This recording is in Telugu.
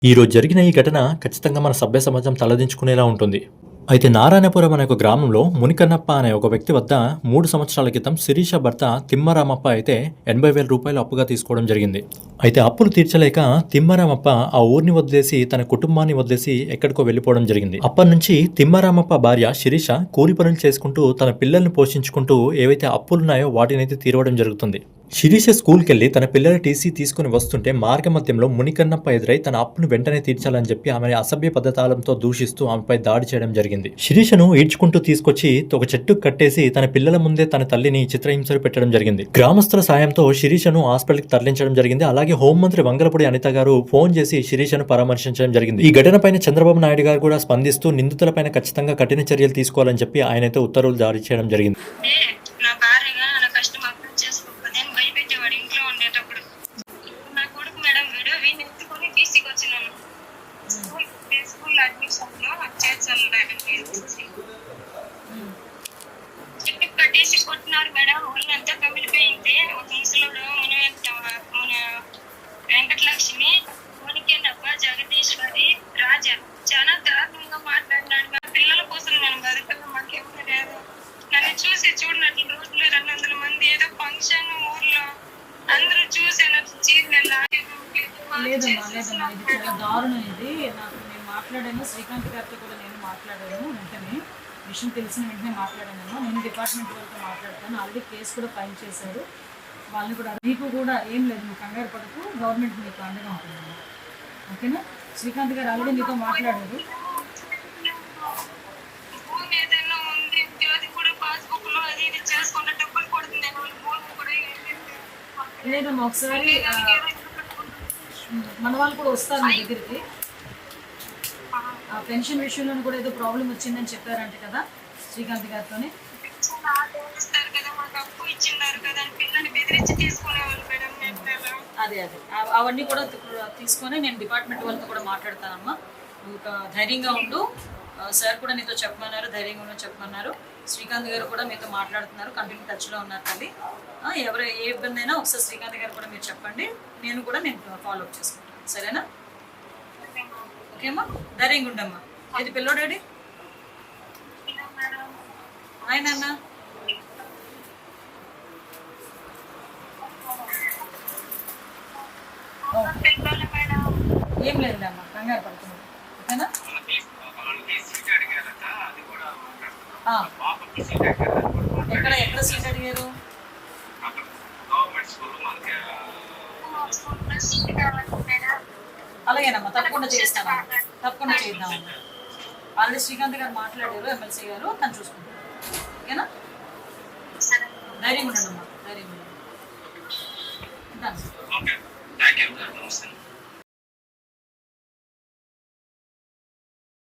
ఈరోజు జరిగిన ఈ ఘటన ఖచ్చితంగా మన సభ్య సమాజం తలదించుకునేలా ఉంటుంది. అయితే నారాయణపురం అనే ఒక గ్రామంలో మునికన్నప్ప అనే ఒక వ్యక్తి వద్ద 3 సంవత్సరాల క్రితం శిరీష భర్త తిమ్మరామప్ప అయితే 80,000 రూపాయలు అప్పుగా తీసుకోవడం జరిగింది. అయితే అప్పులు తీర్చలేక తిమ్మరామప్ప ఆ ఊరిని వదిలేసి తన కుటుంబాన్ని వదిలేసి ఎక్కడికో వెళ్ళిపోవడం జరిగింది. అప్పటి నుంచి తిమ్మరామప్ప భార్య శిరీష కూలి పనులు చేసుకుంటూ తన పిల్లల్ని పోషించుకుంటూ ఏవైతే అప్పులున్నాయో వాటినైతే తీరవడం జరుగుతుంది. శిరీష స్కూల్కెళ్లి తన పిల్లల టీసీ తీసుకుని వస్తుంటే మార్గమధ్యంలో మునికన్నప్ప ఎదురై తన అప్పును వెంటనే తీర్చాలని చెప్పి ఆమెని అసభ్య పద్ధతాలతో దూషిస్తూ ఆమెపై దాడి చేయడం జరిగింది. శిరీషను ఈడ్చుకుంటూ తీసుకొచ్చి ఒక చెట్టుకు కట్టేసి తన పిల్లల ముందే తన తల్లిని చిత్రహింసలు పెట్టడం జరిగింది. గ్రామస్తుల సాయంతో శిరీషను హాస్పిటల్కి తరలించడం జరిగింది. అలాగే హోంమంత్రి వంగలపూడి అనిత గారు ఫోన్ చేసి శిరీషను పరామర్శించడం జరిగింది. ఈ ఘటనపైన చంద్రబాబు నాయుడు గారు కూడా స్పందిస్తూ నిందితులపైన ఖచ్చితంగా కఠిన చర్యలు తీసుకోవాలని చెప్పి ఆయనైతే ఉత్తర్వులు జారీ చేయడం జరిగింది. కట్టేసి కొట్టినారు మేడం. ఊళ్ళంతా కమిలిపోయింది. ఒక ముసలోడు మన వెంకటలక్ష్మి, మునికన్నప్ప, జగదీశ్వరి, రాజా చాలా దారుణంగా మాట్లాడినాడు. మా పిల్లల కోసం మనం బతకడం మాకేమో లేదు. నన్ను చూసి చూడండి, రోజులు 200 మంది ఏదో ఫంక్షన్ ఊర్లో అందరూ చూసాను. లేదమ్మా ఇది చాలా దారుణం. ఇది నాకు నేను మాట్లాడాను, శ్రీకాంత్ గారితో కూడా నేను మాట్లాడాను. వెంటనే విషయం తెలిసిన వెంటనే మాట్లాడాను. నేను డిపార్ట్మెంట్ వాళ్ళతో మాట్లాడతాను. ఆల్రెడీ కేసు కూడా ఫైల్ చేశారు. వాళ్ళని కూడా మీకు కూడా ఏం లేదు, నువ్వు కంగారు పడకు, గవర్నమెంట్ మీకు అండగా ఉంటుంది. ఓకేనా? శ్రీకాంత్ గారు ఆల్రెడీ నీతో మాట్లాడారు. లేదమ్మా ఒకసారి మన వాళ్ళు కూడా వస్తారు మీ దగ్గరికి. ఆ పెన్షన్ విషయంలో కూడా ఏదో ప్రాబ్లం వచ్చిందని చెప్పారంటే కదా శ్రీకాంత్ గారితో. అదే అవన్నీ కూడా తీసుకొని నేను డిపార్ట్మెంట్ వాళ్ళతో కూడా మాట్లాడతానమ్మా. నువ్వు ధైర్యంగా ఉండు. సార్ కూడా నీతో చెప్పమన్నారు, ధైర్యంగా ఉండో చెప్పమన్నారు. శ్రీకాంత్ గారు కూడా మీతో మాట్లాడుతున్నారు, కంటిన్యూ టచ్లో ఉన్నారు తల్లి. ఎవరు ఏ ఇబ్బంది అయినా ఒకసారి శ్రీకాంత్ గారు కూడా మీరు చెప్పండి, నేను ఫాలోఅప్ చేసుకుంటాను. సరేనా? ఓకేమ్మా, ధైర్యంగా ఉండమ్మా. ఏది పిల్లోడాడి ఆయన ఏం లేదమ్మా, కంగారు పడుతున్నాను. ఓకేనా? ఎక్కడ సీట్ అడిగారు? అలాగేనమ్మా, తప్పకుండా చేద్దామమ్మా. ఆల్రెడీ శ్రీకాంత్ గారు మాట్లాడారు, ఎమ్మెల్సీ గారు, తను చూసుకుంటారు. ఓకేనా? ధైర్యంగా ఉండమ్మా, ధైర్యంగా ఉండండి.